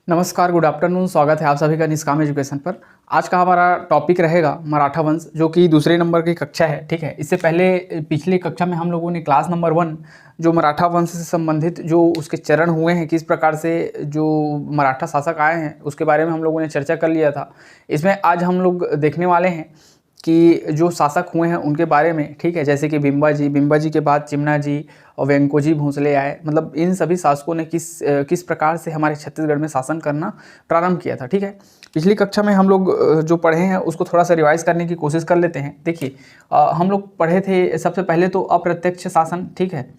नमस्कार, good afternoon. स्वागत है आप सभी का निष्काम एजुकेशन पर। आज का हमारा टॉपिक रहेगा मराठा वंश, जो कि दूसरे नंबर की कक्षा है। ठीक है, इससे पहले पिछली कक्षा में हम लोगों ने क्लास नंबर 1 जो मराठा वंश से संबंधित जो उसके चरण हुए हैं, किस प्रकार से जो मराठा शासक आए हैं, उसके बारे में हम लोगों ने चर्चा कर लिया था। इसमें आज हम लोग देखने वाले हैं कि जो शासक हुए हैं उनके बारे में। ठीक है, जैसे कि बिम्बा जी के बाद चिमना जी और वेंकोजी भोंसले आए। मतलब इन सभी शासकों ने किस प्रकार से हमारे छत्तीसगढ़ में शासन करना प्रारंभ किया था। ठीक है, पिछली कक्षा में हम लोग जो पढ़े हैं उसको थोड़ा सा रिवाइज करने की कोशिश कर लेते हैं। देखिए, हम लोग पढ़े थे सबसे पहले तो अप्रत्यक्ष शासन। ठीक है,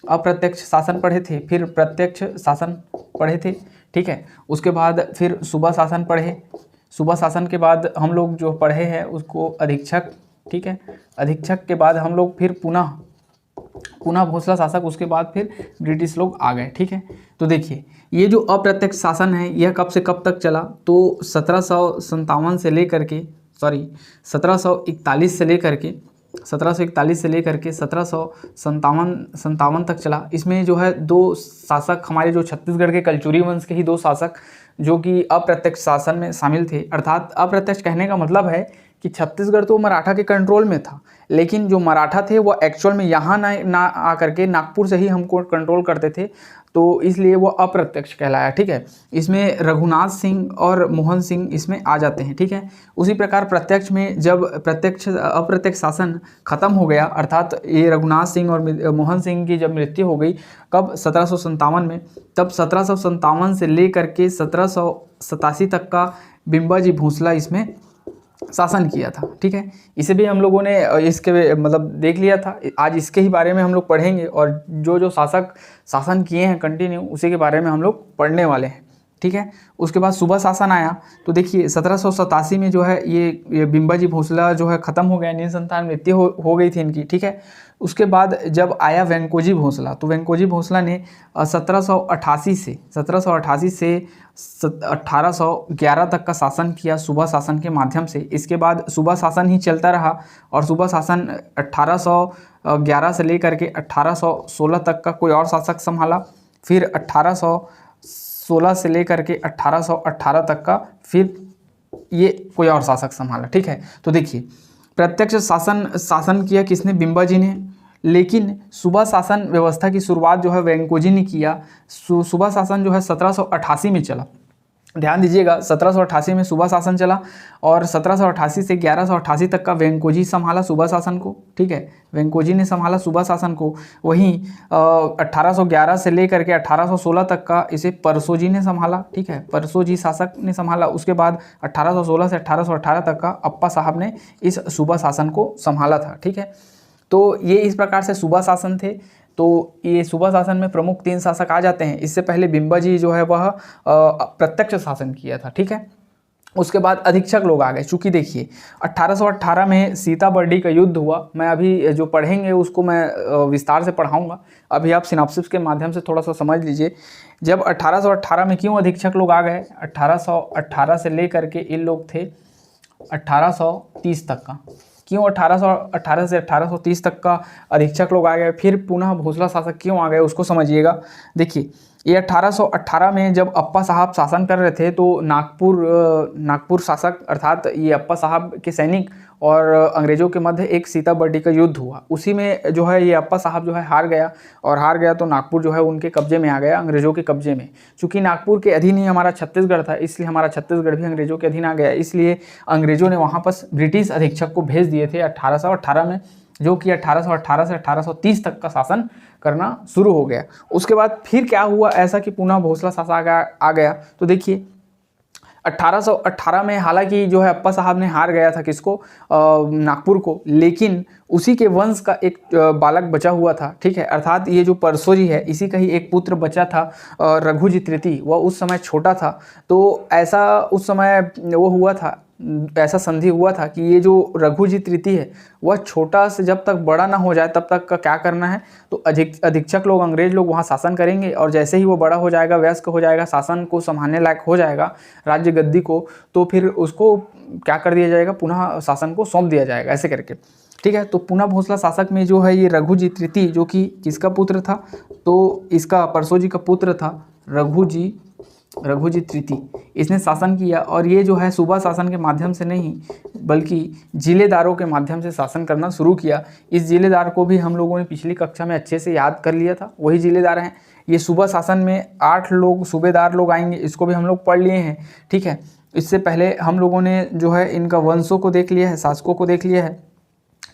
अप्रत्यक्ष शासन पढ़े थे, फिर प्रत्यक्ष शासन पढ़े थे। ठीक है, उसके बाद फिर सूबा शासन पढ़े। सूबा शासन के बाद हम लोग जो पढ़े हैं उसको अधीक्षक। ठीक है, अधीक्षक के बाद हम लोग फिर पुनः भोसला शासक, उसके बाद फिर ब्रिटिश लोग आ गए। ठीक है, तो देखिए ये जो अप्रत्यक्ष शासन है यह कब से कब तक चला, तो 1741 से लेकर के 1741 से लेकर के 1757 तक चला। इसमें जो है दो शासक, हमारे जो छत्तीसगढ़ के कलचुरी वंश के ही दो शासक जो कि अप्रत्यक्ष शासन में शामिल थे। अर्थात अप्रत्यक्ष कहने का मतलब है कि छत्तीसगढ़ तो मराठा के कंट्रोल में था, लेकिन जो मराठा थे वो एक्चुअल में यहाँ ना आकर के नागपुर से ही हमको कंट्रोल करते थे, तो इसलिए वो अप्रत्यक्ष कहलाया। ठीक है, इसमें रघुनाथ सिंह और मोहन सिंह इसमें आ जाते हैं। ठीक है, उसी प्रकार प्रत्यक्ष में जब अप्रत्यक्ष शासन खत्म हो गया, अर्थात ये रघुनाथ सिंह और मोहन सिंह की जब मृत्यु हो गई, कब 1757 में, तब 1757 से लेकर के 1787 तक का बिम्बा जी भोसला इसमें शासन किया था। ठीक है, इसे भी हम लोगों ने इसके मतलब देख लिया था। आज इसके ही बारे में हम लोग पढ़ेंगे और जो शासक शासन किए हैं कंटिन्यू, उसी के बारे में हम लोग पढ़ने वाले हैं। ठीक है, उसके बाद सूबा शासन आया। तो देखिए 1787 में जो है ये बिम्बा जी भोसला जो है ख़त्म हो गया, निसंतान मृत्यु हो गई थी इनकी। ठीक है, उसके बाद जब आया वेंकोजी भोसला, तो वेंकोजी भोसला ने 1788 से 1811 तक का शासन किया सूबा शासन के माध्यम से। इसके बाद सूबा शासन ही चलता रहा और सूबा शासन 1811 से लेकर के 1816 तक का कोई और शासक संभाला। फिर 1816 से लेकर के 1818 तक का फिर ये कोई और शासक संभाला। ठीक है, तो देखिए प्रत्यक्ष शासन किया किसने? बिम्बा जी ने। लेकिन सूबा शासन व्यवस्था की शुरुआत जो है वेंकोजी ने किया। सूबा शासन जो है 1788 में चला। ध्यान दीजिएगा, 1788 में सूबा शासन चला और 1788 से 1188 तक का वेंकोजी संभाला सूबा शासन को। ठीक है, वेंकोजी ने संभाला सूबा शासन को। वहीं 1811 से लेकर के 1816 तक का इसे परसोजी ने संभाला। ठीक है, परसोजी शासक ने संभाला। उसके बाद 1816 से 1818 तक का अप्पा साहब ने इस सूबा शासन को संभाला था। ठीक है, तो ये इस प्रकार से सूबा शासन थे। तो ये सूबा शासन में प्रमुख 3 शासक आ जाते हैं। इससे पहले बिम्बा जी जो है वह प्रत्यक्ष शासन किया था। ठीक है, उसके बाद अधीक्षक लोग आ गए। चूँकि देखिए 1818 में सीताबर्डी का युद्ध हुआ। मैं अभी जो पढ़ेंगे उसको मैं विस्तार से पढ़ाऊँगा, अभी आप सिनॉप्सिस के माध्यम से थोड़ा सा समझ लीजिए। जब 1818 में क्यों अधीक्षक लोग आ गए? 1818 से लेकर के इन लोग थे 1830 तक का। क्यों 1818 से 1830 तक का अधीक्षक लोग आ गए? फिर पुनः भोसला शासक क्यों आ गए उसको समझिएगा। देखिए ये 1818 में जब अप्पा साहब शासन कर रहे थे, तो नागपुर शासक अर्थात ये अप्पा साहब के सैनिक और अंग्रेज़ों के मध्य एक सीताबर्डी का युद्ध हुआ। उसी में जो है ये अप्पा साहब जो है हार गया तो नागपुर जो है उनके कब्जे में आ गया, अंग्रेज़ों के कब्जे में। चूँकि नागपुर के अधीन ही हमारा छत्तीसगढ़ था, इसलिए हमारा छत्तीसगढ़ भी अंग्रेज़ों के अधीन आ गया। इसलिए अंग्रेज़ों ने वहाँ पर ब्रिटिश अधीक्षक को भेज दिए थे 1818 में, जो कि 1818 से 1830 तक का शासन करना शुरू हो गया। उसके बाद फिर क्या हुआ ऐसा कि पुनः भोसला शासक आ गया। तो देखिए 1818 में हालांकि जो है अप्पा साहब ने हार गया था किसको? नागपुर को, लेकिन उसी के वंश का एक बालक बचा हुआ था। ठीक है, अर्थात ये जो परसोजी है इसी का ही एक पुत्र बचा था, रघुजी तृतीय। वह उस समय छोटा था, तो ऐसा उस समय वो हुआ था, ऐसा संधि हुआ था कि ये जो रघुजी तृतीय है वह छोटा से जब तक बड़ा ना हो जाए तब तक का क्या करना है, तो अधीक्षक लोग, अंग्रेज लोग वहाँ शासन करेंगे और जैसे ही वो बड़ा हो जाएगा, वयस्क हो जाएगा, शासन को संभालने लायक हो जाएगा, राज्य गद्दी को, तो फिर उसको क्या कर दिया जाएगा? पुनः शासन को सौंप दिया जाएगा, ऐसे करके। ठीक है, तो पुनः भोसला शासक में जो है ये रघुजी तृतीय, जो कि किसका पुत्र था? तो इसका परसोजी का पुत्र था रघुजी रघुजी तृतीय, इसने शासन किया। और ये जो है सूबा शासन के माध्यम से नहीं बल्कि जिलेदारों के माध्यम से शासन करना शुरू किया। इस जिलेदार को भी हम लोगों ने पिछली कक्षा में अच्छे से याद कर लिया था, वही जिलेदार हैं। ये सूबा शासन में 8 लोग सूबेदार लोग आएंगे, इसको भी हम लोग पढ़ लिए हैं, ठीक है। इससे पहले हम लोगों ने जो है इनका वंशों को देख लिया है, शासकों को देख लिया है,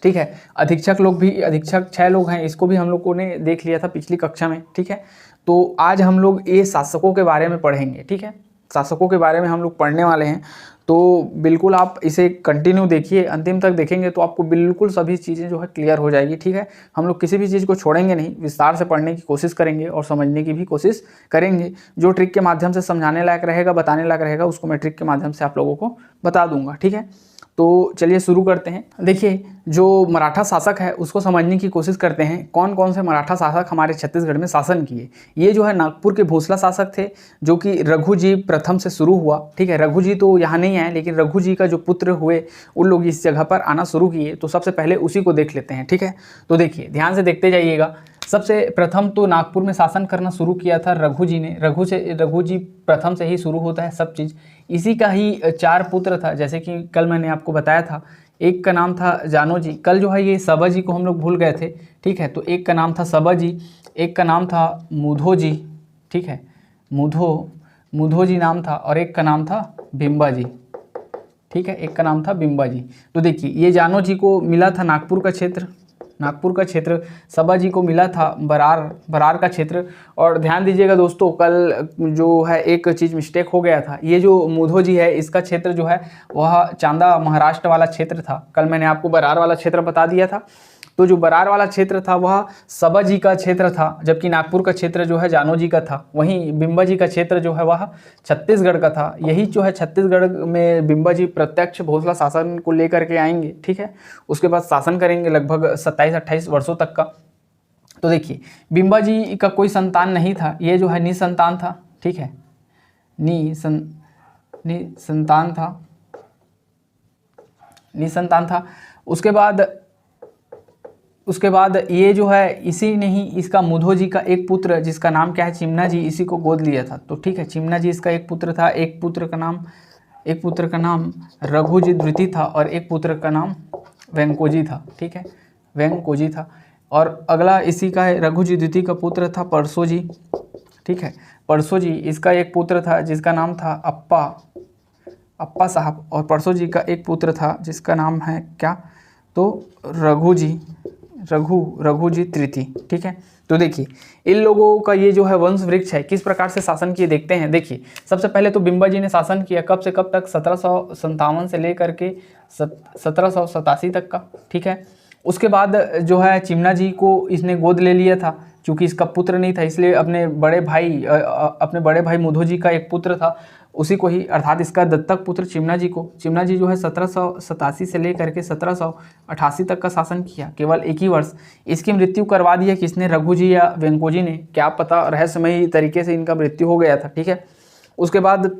ठीक है। अधीक्षक लोग भी, अधीक्षक 6 लोग हैं, इसको भी हम लोगों ने देख लिया था पिछली कक्षा में, ठीक है। तो आज हम लोग ये शासकों के बारे में पढ़ेंगे, ठीक है। शासकों के बारे में हम लोग पढ़ने वाले हैं, तो बिल्कुल आप इसे कंटिन्यू देखिए, अंतिम तक देखेंगे तो आपको बिल्कुल सभी चीज़ें जो है क्लियर हो जाएगी, ठीक है। हम लोग किसी भी चीज़ को छोड़ेंगे नहीं, विस्तार से पढ़ने की कोशिश करेंगे और समझने की भी कोशिश करेंगे। जो ट्रिक के माध्यम से समझाने लायक रहेगा, बताने लायक रहेगा, उसको मैं ट्रिक के माध्यम से आप लोगों को बता दूंगा, ठीक है। तो चलिए शुरू करते हैं। देखिए, जो मराठा शासक है उसको समझने की कोशिश करते हैं। कौन कौन से मराठा शासक हमारे छत्तीसगढ़ में शासन किए। ये जो है नागपुर के भोसला शासक थे, जो कि रघुजी प्रथम से शुरू हुआ, ठीक है। रघुजी तो यहाँ नहीं आए, लेकिन रघुजी का जो पुत्र हुए उन लोग इस जगह पर आना शुरू किए। तो सबसे पहले उसी को देख लेते हैं, ठीक है। तो देखिए, ध्यान से देखते जाइएगा। सबसे प्रथम तो नागपुर में शासन करना शुरू किया था रघुजी ने। रघुजी प्रथम से ही शुरू होता है सब चीज़। इसी का ही 4 पुत्र था, जैसे कि कल मैंने आपको बताया था। एक का नाम था जानोजी, कल जो है ये सबाजी को हम लोग भूल गए थे, ठीक है। तो एक का नाम था सबाजी, एक का नाम था मुधोजी, ठीक है, मुधोजी नाम था, और एक का नाम था बिम्बाजी, ठीक है, एक का नाम था बिम्बाजी। तो देखिए, ये जानोजी को मिला था नागपुर का क्षेत्र, सबाजी को मिला था बरार का क्षेत्र। और ध्यान दीजिएगा दोस्तों, कल जो है एक चीज़ मिस्टेक हो गया था। ये जो मुधोजी है, इसका क्षेत्र जो है वह चांदा महाराष्ट्र वाला क्षेत्र था। कल मैंने आपको बरार वाला क्षेत्र बता दिया था। तो जो बरार वाला क्षेत्र था वह सबाजी का क्षेत्र था, जबकि नागपुर का क्षेत्र जो है जानोजी का था। वहीं बिम्बाजी का क्षेत्र जो है वह छत्तीसगढ़ का था। यही जो है छत्तीसगढ़ में बिम्बाजी प्रत्यक्ष भोसला शासन को लेकर के आएंगे, ठीक है। उसके बाद शासन करेंगे लगभग 27-28 वर्षों तक का। तो देखिए, बिम्बाजी का कोई संतान नहीं था, ये जो है निसंतान था, ठीक है, निसंतान था। उसके बाद ये जो है, इसी ने ही इसका मुधोजी का एक पुत्र, जिसका नाम क्या है चिमना जी, इसी को गोद लिया था। तो ठीक है, चिमना जी इसका एक पुत्र था। एक पुत्र का नाम रघुजी द्वितीय था, और एक पुत्र का नाम वेंकोजी था, ठीक है, वेंकोजी था। और अगला इसी का है, रघुजी द्वितीय का पुत्र था परसोजी, ठीक है, परसोजी इसका एक पुत्र था जिसका नाम था अप्पा साहब। और परसोजी का एक पुत्र था जिसका नाम है क्या, तो रघुजी तृतीय, ठीक है। तो देखिए, इन लोगों का ये जो है वंश वृक्ष है, किस प्रकार से शासन किए देखते हैं। देखिए, सबसे पहले तो बिम्बाजी ने शासन किया कब से कब तक, 1757 से लेकर के 1787 तक का, ठीक है। उसके बाद जो है चिमना जी को इसने गोद ले लिया था, क्योंकि इसका पुत्र नहीं था, इसलिए अपने बड़े भाई मुधोजी का एक पुत्र था, उसी को ही, अर्थात इसका दत्तक पुत्र चिमना जी जो है 1787 से लेकर के 1788 तक का शासन किया, केवल एक ही वर्ष। इसकी मृत्यु करवा दी है किसने, रघुजी या वेंकोजी ने, क्या पता, रहस्यमयी तरीके से इनका मृत्यु हो गया था, ठीक है। उसके बाद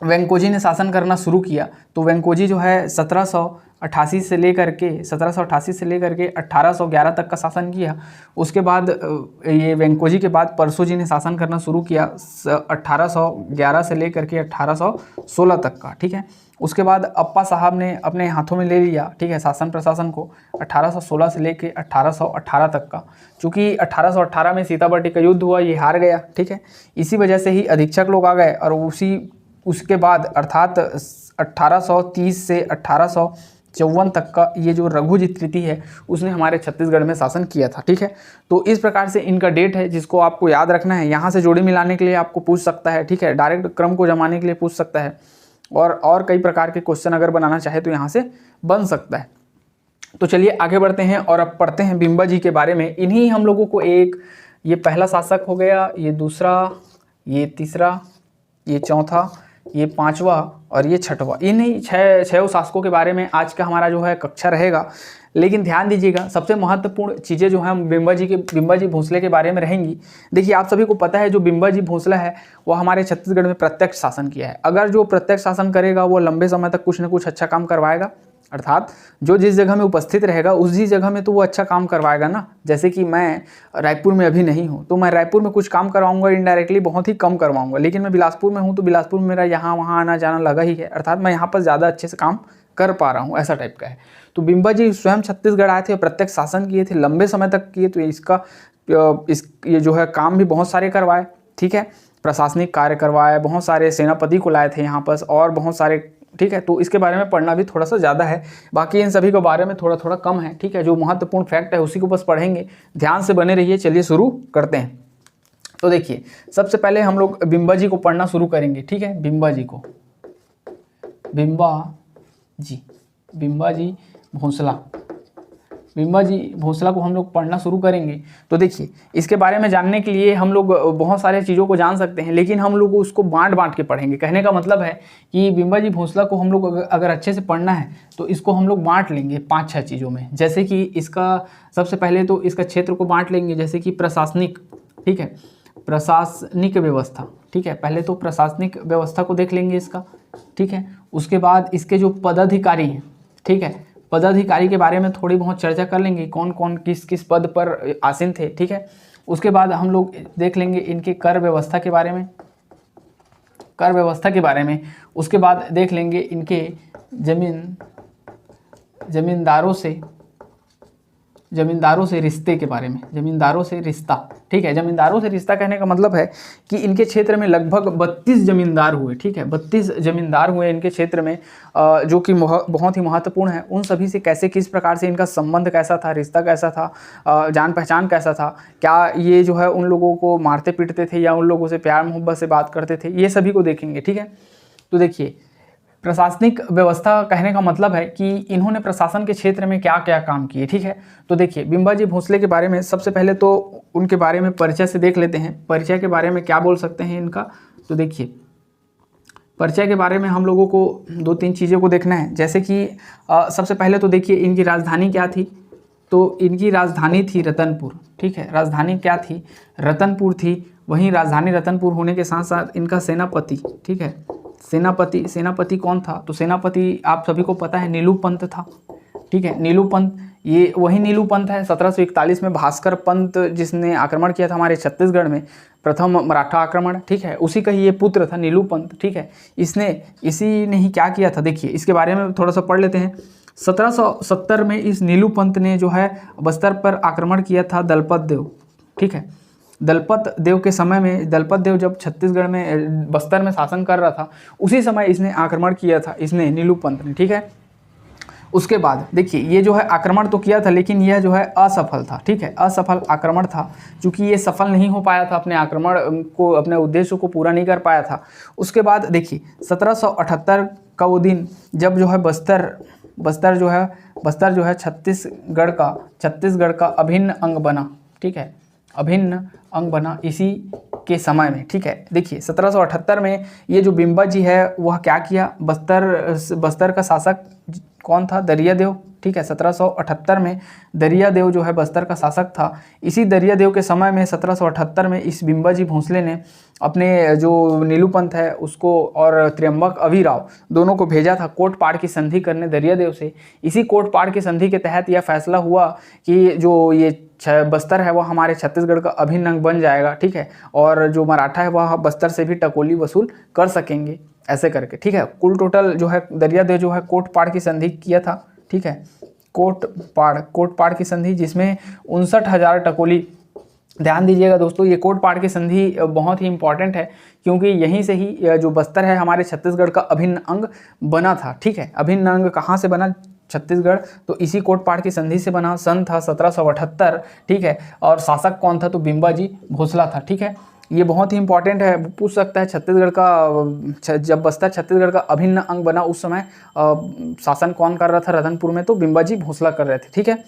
वेंकोजी ने शासन करना शुरू किया। तो वेंकोजी जो है 1788 से लेकर के 1811 तक का शासन किया। उसके बाद ये वेंकोजी के बाद परसोजी ने शासन करना शुरू किया 1811 से लेकर के 1816 तक का, ठीक है। उसके बाद अप्पा साहब ने अपने हाथों में ले लिया, ठीक है, शासन प्रशासन को 1816 से लेकर 1818 तक का। चूँकि 1818 में सीताबर्डी का युद्ध हुआ, ये हार गया, ठीक है। इसी वजह से ही अधीक्षक लोग आ गए, और उसके बाद अर्थात 1830 से 1854 तक का ये जो रघुजी तृतीय है, उसने हमारे छत्तीसगढ़ में शासन किया था, ठीक है। तो इस प्रकार से इनका डेट है, जिसको आपको याद रखना है। यहाँ से जोड़ी मिलाने के लिए आपको पूछ सकता है, ठीक है, डायरेक्ट क्रम को जमाने के लिए पूछ सकता है, और कई प्रकार के क्वेश्चन अगर बनाना चाहे तो यहाँ से बन सकता है। तो चलिए आगे बढ़ते हैं और अब पढ़ते हैं बिम्बाजी के बारे में। इन्हीं हम लोगों को ये पहला शासक हो गया, ये दूसरा, ये तीसरा, ये चौथा, ये पांचवा और ये छठवा, इन्हीं छह शासकों के बारे में आज का हमारा जो है कक्षा रहेगा। लेकिन ध्यान दीजिएगा, सबसे महत्वपूर्ण चीज़ें जो हैं बिम्बाजी भोसले के बारे में रहेंगी। देखिए, आप सभी को पता है जो बिम्बाजी भोसला है वो हमारे छत्तीसगढ़ में प्रत्यक्ष शासन किया है। अगर जो प्रत्यक्ष शासन करेगा वो लंबे समय तक कुछ न कुछ अच्छा काम करवाएगा, अर्थात जो जिस जगह में उपस्थित रहेगा उसी जगह में तो वो अच्छा काम करवाएगा ना। जैसे कि मैं रायपुर में अभी नहीं हूँ तो मैं रायपुर में कुछ काम करवाऊंगा इनडायरेक्टली, बहुत ही कम करवाऊंगा, लेकिन मैं बिलासपुर में हूँ तो बिलासपुर में मेरा यहाँ वहाँ आना जाना लगा ही है, अर्थात मैं यहाँ पर ज़्यादा अच्छे से काम कर पा रहा हूँ, ऐसा टाइप का है। तो बिंबा जी स्वयं छत्तीसगढ़ आए थे और प्रत्यक्ष शासन किए थे, लंबे समय तक किए, तो ये जो है काम भी बहुत सारे करवाए, ठीक है, प्रशासनिक कार्य करवाए, बहुत सारे सेनापति को लाए थे यहाँ पर और बहुत सारे, ठीक है। तो इसके बारे में पढ़ना भी थोड़ा सा ज़्यादा है, बाकी इन सभी के बारे में थोड़ा थोड़ा कम है, ठीक है। जो महत्वपूर्ण फैक्ट है उसी को बस पढ़ेंगे, ध्यान से बने रहिए। चलिए शुरू करते हैं। तो देखिए सबसे पहले हम लोग बिंबा जी को पढ़ना शुरू करेंगे, ठीक है। बिंबा जी भोसला को हम लोग पढ़ना शुरू करेंगे। तो देखिए इसके बारे में जानने के लिए हम लोग बहुत सारे चीज़ों को जान सकते हैं, लेकिन हम लोग उसको बांट के पढ़ेंगे। कहने का मतलब है कि बिंबा जी भोसला को हम लोग अगर अच्छे से पढ़ना है तो इसको हम लोग बांट लेंगे 5-6 चीज़ों में। जैसे कि इसका सबसे पहले तो इसका क्षेत्र को बांट लेंगे, जैसे कि प्रशासनिक, ठीक है, प्रशासनिक व्यवस्था, ठीक है। पहले तो प्रशासनिक व्यवस्था को देख लेंगे इसका, ठीक है। उसके बाद इसके जो पदाधिकारी हैं, ठीक है, पदाधिकारी के बारे में थोड़ी बहुत चर्चा कर लेंगे, कौन कौन किस किस पद पर आसीन थे, ठीक है। उसके बाद हम लोग देख लेंगे इनके कर व्यवस्था के बारे में, उसके बाद देख लेंगे इनके जमींदारों से रिश्ते के बारे में, जमींदारों से रिश्ता, ठीक है। जमींदारों से रिश्ता कहने का मतलब है कि इनके क्षेत्र में लगभग 32 जमींदार हुए, ठीक है, 32 जमींदार हुए इनके क्षेत्र में, जो कि बहुत ही महत्वपूर्ण है। उन सभी से कैसे किस प्रकार से इनका संबंध कैसा था, रिश्ता कैसा था, जान पहचान कैसा था, क्या ये जो है उन लोगों को मारते पीटते थे या उन लोगों से प्यार मोहब्बत से बात करते थे, ये सभी को देखेंगे, ठीक है। तो देखिए प्रशासनिक व्यवस्था कहने का मतलब है कि इन्होंने प्रशासन के क्षेत्र में क्या क्या काम किए, ठीक है। तो देखिए बिंबा जी भोसले के बारे में सबसे पहले तो उनके बारे में परिचय से देख लेते हैं। परिचय के बारे में क्या बोल सकते हैं इनका, तो देखिए परिचय के बारे में हम लोगों को 2-3 चीज़ों को देखना है। जैसे कि सबसे पहले तो देखिए इनकी राजधानी क्या थी, तो इनकी राजधानी थी रतनपुर, ठीक है, राजधानी क्या थी, रतनपुर थी। वहीं राजधानी रतनपुर होने के साथ साथ इनका सेनापति, ठीक है, सेनापति कौन था, तो सेनापति आप सभी को पता है नीलू पंत था, ठीक है। नीलू पंत, ये वही नीलू पंत है 1741 में भास्कर पंत जिसने आक्रमण किया था हमारे छत्तीसगढ़ में, प्रथम मराठा आक्रमण, ठीक है, उसी का ही ये पुत्र था नीलू पंत, ठीक है। इसी ने ही क्या किया था, देखिए इसके बारे में थोड़ा सा पढ़ लेते हैं। 1770 में इस नीलू पंत ने जो है बस्तर पर आक्रमण किया था दलपत देव, ठीक है। दलपत देव के समय में, दलपत देव जब छत्तीसगढ़ में बस्तर में शासन कर रहा था उसी समय इसने आक्रमण किया था, इसने नीलू पंत ने, ठीक है। उसके बाद देखिए ये जो है आक्रमण तो किया था लेकिन यह जो है असफल था, ठीक है, असफल आक्रमण था, क्योंकि ये सफल नहीं हो पाया था, अपने आक्रमण को, अपने उद्देश्य को पूरा नहीं कर पाया था। उसके बाद देखिए 1778 का वो दिन जब जो है बस्तर जो है छत्तीसगढ़ का अभिन्न अंग बना, ठीक है, अभिन्न अंग बना इसी के समय में, ठीक है। देखिए 1778 में ये जो बिंबा जी है वह क्या किया, बस्तर का शासक कौन था, दरियादेव, ठीक है। 1778 में दरियादेव जो है बस्तर का शासक था। इसी दरियादेव के समय में 1778 में इस बिंबा जी भोसले ने अपने जो नीलू पंत है उसको और त्र्यंबक अभिराव दोनों को भेजा था कोटपाड़ की संधि करने दरियादेव से। इसी कोटपाड़ की संधि के तहत यह फैसला हुआ कि जो ये बस्तर है वह हमारे छत्तीसगढ़ का अभिन्न अंग बन जाएगा, ठीक है, और जो मराठा है वह बस्तर से भी टकोली वसूल कर सकेंगे, ऐसे करके, ठीक है। कुल टोटल जो है दरियादेव जो है कोटपाड़ की संधि किया था, ठीक है, कोटपाड़ की संधि जिसमें 59,000 टकोली। ध्यान दीजिएगा दोस्तों, ये कोटपाड़ की संधि बहुत ही इंपॉर्टेंट है क्योंकि यहीं से ही जो बस्तर है हमारे छत्तीसगढ़ का अभिन्न अंग बना था, ठीक है। अभिन्न अंग कहाँ से बना छत्तीसगढ़, तो इसी कोटपाड़ की संधि से बना। सन था 1778, ठीक है, और शासक कौन था, तो बिंबा जी भोसला था, ठीक है। ये बहुत ही इंपॉर्टेंट है, पूछ सकता है छत्तीसगढ़ का, जब बस्तर छत्तीसगढ़ का अभिन्न अंग बना उस समय शासन कौन कर रहा था रतनपुर में, तो बिंबा जी भोसला कर रहे थे, ठीक है।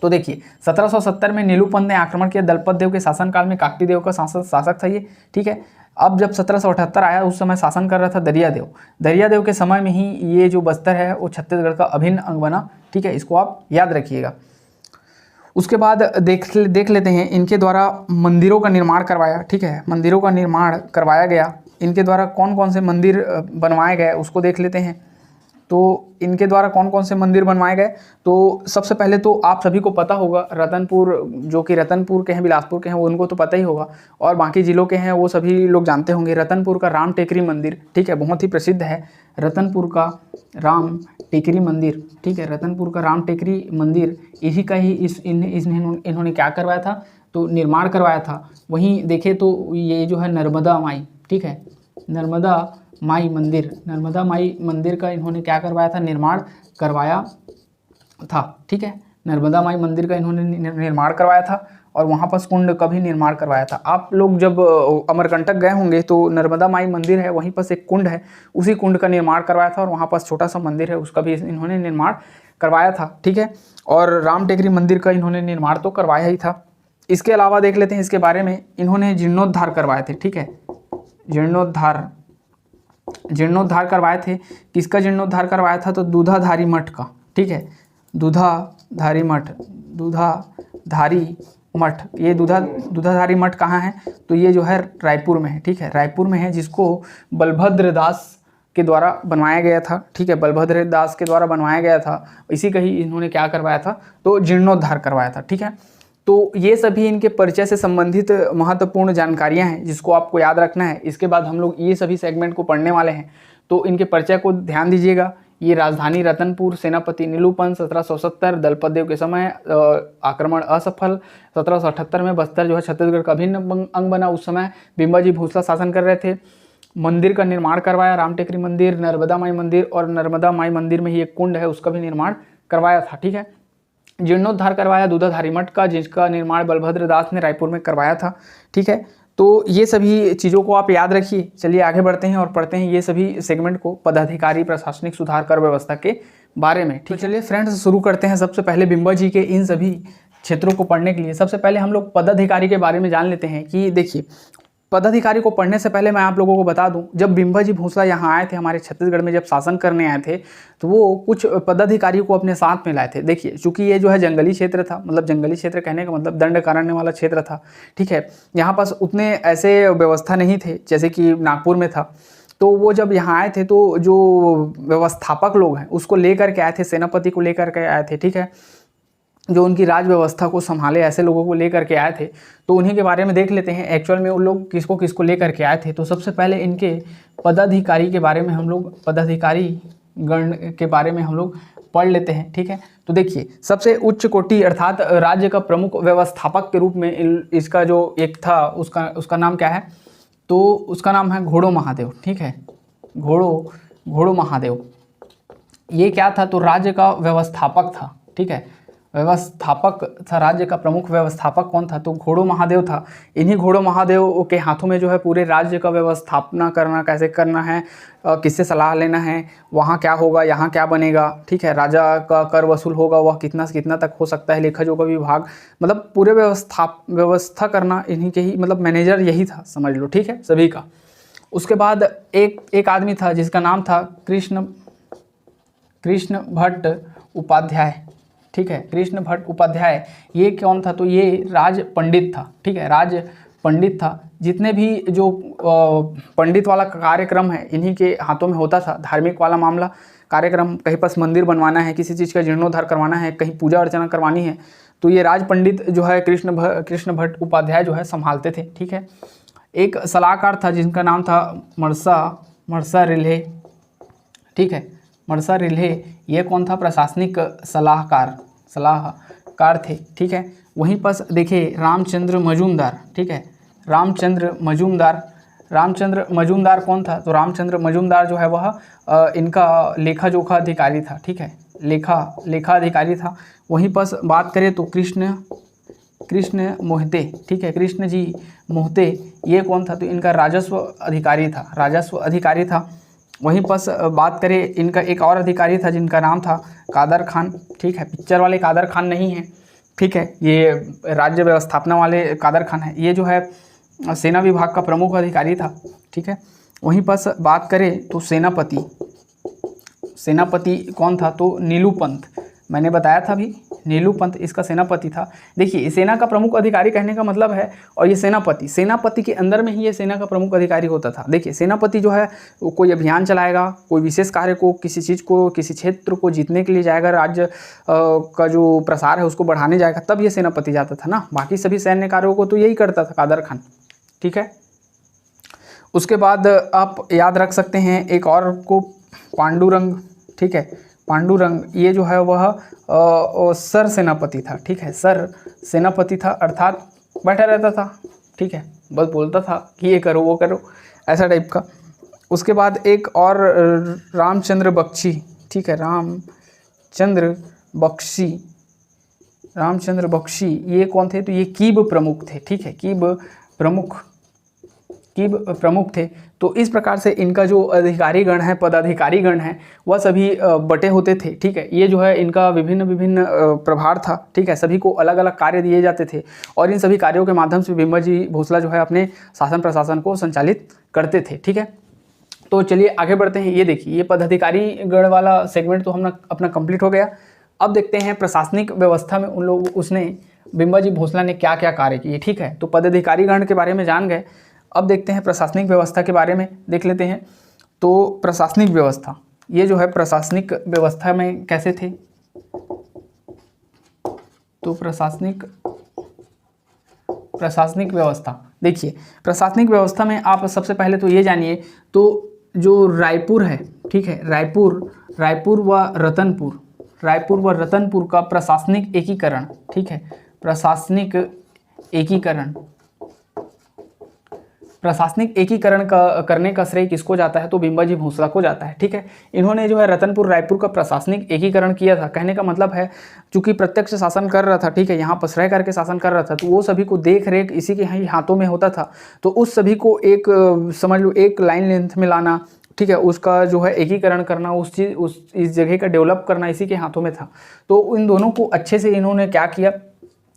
तो देखिए 1770 में नीलू पंत ने आक्रमण किया दलपत देव के शासनकाल में, काकटी देव का शासक था ये, ठीक है। अब जब 1778 आया उस समय शासन कर रहा था दरियादेव के समय में ही ये जो बस्तर है वो छत्तीसगढ़ का अभिन्न अंग बना, ठीक है, इसको आप याद रखिएगा। उसके बाद देख लेते हैं इनके द्वारा मंदिरों का निर्माण करवाया, ठीक है, मंदिरों का निर्माण करवाया गया। इनके द्वारा कौन कौन से मंदिर बनवाए गए उसको देख लेते हैं। तो इनके द्वारा कौन कौन से मंदिर बनवाए गए, तो सबसे पहले तो आप सभी को पता होगा रतनपुर, जो कि रतनपुर के हैं, बिलासपुर के हैं, वो उनको तो पता ही होगा, और बाकी जिलों के हैं वो सभी लोग जानते होंगे। रतनपुर का राम टेकरी मंदिर, ठीक है, बहुत ही प्रसिद्ध है रतनपुर का राम टेकरी मंदिर, ठीक है। रतनपुर का राम टेकरी मंदिर इसी का ही इन्होंने क्या करवाया था, तो निर्माण करवाया था। वहीं देखें तो ये जो है नर्मदा माई, ठीक है, नर्मदा माई मंदिर का इन्होंने क्या करवाया था, निर्माण करवाया था, ठीक है। नर्मदा माई मंदिर का इन्होंने निर्माण करवाया था, और वहाँ पर कुंड का भी निर्माण करवाया था। आप लोग जब अमरकंटक गए होंगे तो नर्मदा माई मंदिर है, वहीं पर एक कुंड है, उसी कुंड का निर्माण करवाया था, और वहाँ पर छोटा सा मंदिर है, उसका भी इन्होंने निर्माण करवाया था, ठीक है। और राम टेकरी मंदिर का इन्होंने निर्माण तो करवाया ही था। इसके अलावा देख लेते हैं इसके बारे में, इन्होंने जीर्णोद्धार करवाए थे, ठीक है, जीर्णोद्धार करवाए थे। किसका जीर्णोद्धार करवाया था, तो दूधाधारी मठ का, ठीक है, दूधाधारी मठ। ये दूधाधारी मठ कहाँ है, तो ये जो है रायपुर में है, ठीक है, रायपुर में है, जिसको बलभद्र दास के द्वारा बनवाया गया था, ठीक है, बलभद्र दास के द्वारा बनवाया गया था। इसी का ही इन्होंने क्या करवाया था, तो जीर्णोद्धार करवाया था, ठीक है। तो ये सभी इनके परिचय से संबंधित महत्वपूर्ण जानकारियां हैं जिसको आपको याद रखना है। इसके बाद हम लोग ये सभी सेगमेंट को पढ़ने वाले हैं, तो इनके परिचय को ध्यान दीजिएगा। ये राजधानी रतनपुर, सेनापति नीलूपंत 1770, दलपत देव के समय आक्रमण असफल, 1778 में बस्तर जो है छत्तीसगढ़ का अभिन्न अंग बना। उस समय बिंबाजी भोसला शासन कर रहे थे। मंदिर का निर्माण करवाया, राम टेकरी मंदिर, नर्मदा माई मंदिर, और नर्मदा माई मंदिर में ही एक कुंड है, उसका भी निर्माण करवाया था, ठीक है। जीर्णोद्धार करवाया दूधाधारी मठ का, जिसका निर्माण बलभद्र दास ने रायपुर में करवाया था, ठीक है। तो ये सभी चीज़ों को आप याद रखिए। चलिए आगे बढ़ते हैं और पढ़ते हैं ये सभी सेगमेंट को, पदाधिकारी, प्रशासनिक सुधार, कर व्यवस्था के बारे में, ठीक। चलिए फ्रेंड्स शुरू करते हैं। सबसे पहले बिंबाजी के इन सभी क्षेत्रों को पढ़ने के लिए सबसे पहले हम लोग पदाधिकारी के बारे में जान लेते हैं। कि देखिए, पदाधिकारी को पढ़ने से पहले मैं आप लोगों को बता दूं, जब बिंबाजी भोसला यहाँ आए थे हमारे छत्तीसगढ़ में, जब शासन करने आए थे, तो वो कुछ पदाधिकारियों को अपने साथ में लाए थे। देखिए, चूंकि ये जो है जंगली क्षेत्र था, मतलब जंगली क्षेत्र कहने का मतलब दंडकारण्य वाला क्षेत्र था, ठीक है। यहाँ पास उतने ऐसे व्यवस्था नहीं थे जैसे कि नागपुर में था। तो वो जब यहाँ आए थे तो जो व्यवस्थापक लोग हैं उसको लेकर के आए थे, सेनापति को लेकर के आए थे, ठीक है, जो उनकी राज व्यवस्था को संभाले, ऐसे लोगों को लेकर के आए थे। तो उन्हीं के बारे में देख लेते हैं एक्चुअल में उन लोग किसको किसको लेकर के आए थे। तो सबसे पहले इनके पदाधिकारी के बारे में हम लोग, पदाधिकारी गण के बारे में हम लोग पढ़ लेते हैं, ठीक है। तो देखिए, सबसे उच्च कोटि अर्थात राज्य का प्रमुख व्यवस्थापक के रूप में इसका जो एक था उसका नाम क्या है, तो उसका नाम है घोड़ो महादेव, ठीक है, घोड़ो महादेव। ये क्या था, तो राज्य का व्यवस्थापक था, ठीक है, व्यवस्थापक था। राज्य का प्रमुख व्यवस्थापक कौन था, तो घोड़ो महादेव था। इन्हीं घोड़ो महादेव के हाथों में जो है पूरे राज्य का व्यवस्थापना करना, कैसे करना है, किससे सलाह लेना है, वहाँ क्या होगा, यहाँ क्या बनेगा, ठीक है, राजा का कर वसूल होगा, वह कितना से कितना तक हो सकता है, लेखा जोखा विभाग, मतलब पूरे व्यवस्था करना इन्हीं के ही, मतलब मैनेजर यही था, समझ लो, ठीक है, सभी का। उसके बाद एक आदमी था जिसका नाम था कृष्ण भट्ट उपाध्याय, ठीक है, कृष्ण भट्ट उपाध्याय। ये कौन था, तो ये राज पंडित था, ठीक है, राज पंडित था। जितने भी जो पंडित वाला कार्यक्रम है इन्हीं के हाथों में होता था। धार्मिक वाला मामला, कार्यक्रम, कहीं पर मंदिर बनवाना है, किसी चीज़ का जीर्णोद्धार करवाना है, कहीं पूजा अर्चना करवानी है, तो ये राज पंडित जो है कृष्ण भट्ट उपाध्याय जो है संभालते थे, ठीक है। एक सलाहकार था जिनका नाम था मरसा रिल्हे, ठीक है, मरसा रिल्हे। ये कौन था, प्रशासनिक सलाहकार थे, ठीक है। वहीं पर देखिए रामचंद्र मजूमदार, ठीक है, रामचंद्र मजूमदार कौन था, तो रामचंद्र मजूमदार जो है वह इनका लेखा जोखा अधिकारी था, ठीक है, लेखा अधिकारी था। वहीं पर बात करें तो कृष्ण मोहिते, ठीक है, कृष्ण जी मोहिते, ये कौन था, तो इनका राजस्व अधिकारी था। वहीं पर बात करें, इनका एक और अधिकारी था जिनका नाम था कादर खान, ठीक है, पिक्चर वाले कादर खान नहीं है, ठीक है, ये राज्य व्यवस्थापना वाले कादर खान है। ये जो है सेना विभाग का प्रमुख अधिकारी था, ठीक है। वहीं पर बात करें तो सेनापति कौन था, तो नीलूपंत, मैंने बताया था भी, नीलूपंत इसका सेनापति था। देखिए सेना का प्रमुख अधिकारी कहने का मतलब है, और ये सेनापति के अंदर में ही ये सेना का प्रमुख अधिकारी होता था। देखिए सेनापति जो है वो कोई अभियान चलाएगा, कोई विशेष कार्य को, किसी चीज़ को, किसी क्षेत्र को जीतने के लिए जाएगा, राज्य का जो प्रसार है उसको बढ़ाने जाएगा, तब ये सेनापति जाता था ना। बाकी सभी सैन्य कार्यों को तो यही करता था कादर खान, ठीक है। उसके बाद आप याद रख सकते हैं एक और को, पांडुरंग, ठीक है। पांडुरंग ये जो है वह सर सेनापति था, ठीक है। सर सेनापति था अर्थात बैठा रहता था, ठीक है, बस बोलता था कि ये करो वो करो, ऐसा टाइप का। उसके बाद एक और रामचंद्र बख्शी, ठीक है, रामचंद्र बख्शी ये कौन थे? तो ये कीब प्रमुख थे, ठीक है, कीब प्रमुख थे। तो इस प्रकार से इनका जो अधिकारी गण है, पदाधिकारी गण है, वह सभी बटे होते थे, ठीक है। ये जो है इनका विभिन्न प्रभार था, ठीक है, सभी को अलग अलग कार्य दिए जाते थे और इन सभी कार्यों के माध्यम से बिम्बाजी भोसला जो है अपने शासन प्रशासन को संचालित करते थे, ठीक है। तो चलिए आगे बढ़ते हैं। ये देखिए ये पदाधिकारी गण वाला सेगमेंट तो हम अपना कंप्लीट हो गया। अब देखते हैं प्रशासनिक व्यवस्था में उसने बिम्बाजी भोसला ने क्या क्या कार्य किए, ठीक है। तो पदाधिकारी गण के बारे में जान गए, अब देखते हैं प्रशासनिक व्यवस्था के बारे में देख लेते हैं। तो प्रशासनिक व्यवस्था, ये जो है प्रशासनिक व्यवस्था में कैसे थे? तो प्रशासनिक व्यवस्था, देखिए प्रशासनिक व्यवस्था में आप सबसे पहले तो ये जानिए, तो जो रायपुर है, ठीक है, रायपुर व रतनपुर का प्रशासनिक एकीकरण, ठीक है, प्रशासनिक एकीकरण करने का श्रेय किसको जाता है? तो बिम्बाजी भोसला को जाता है, ठीक है। इन्होंने जो है रतनपुर रायपुर का प्रशासनिक एकीकरण किया था। कहने का मतलब है चूंकि प्रत्यक्ष शासन कर रहा था, ठीक है, यहाँ पर रह करके शासन कर रहा था, तो वो सभी को देख रेख इसी के ही हाथों में होता था। तो उस सभी को एक समझ लो एक लाइन लेंथ में लाना, ठीक है, उसका जो है एकीकरण करना, इस जगह का डेवलप करना इसी के हाथों में था। तो इन दोनों को अच्छे से इन्होंने क्या किया,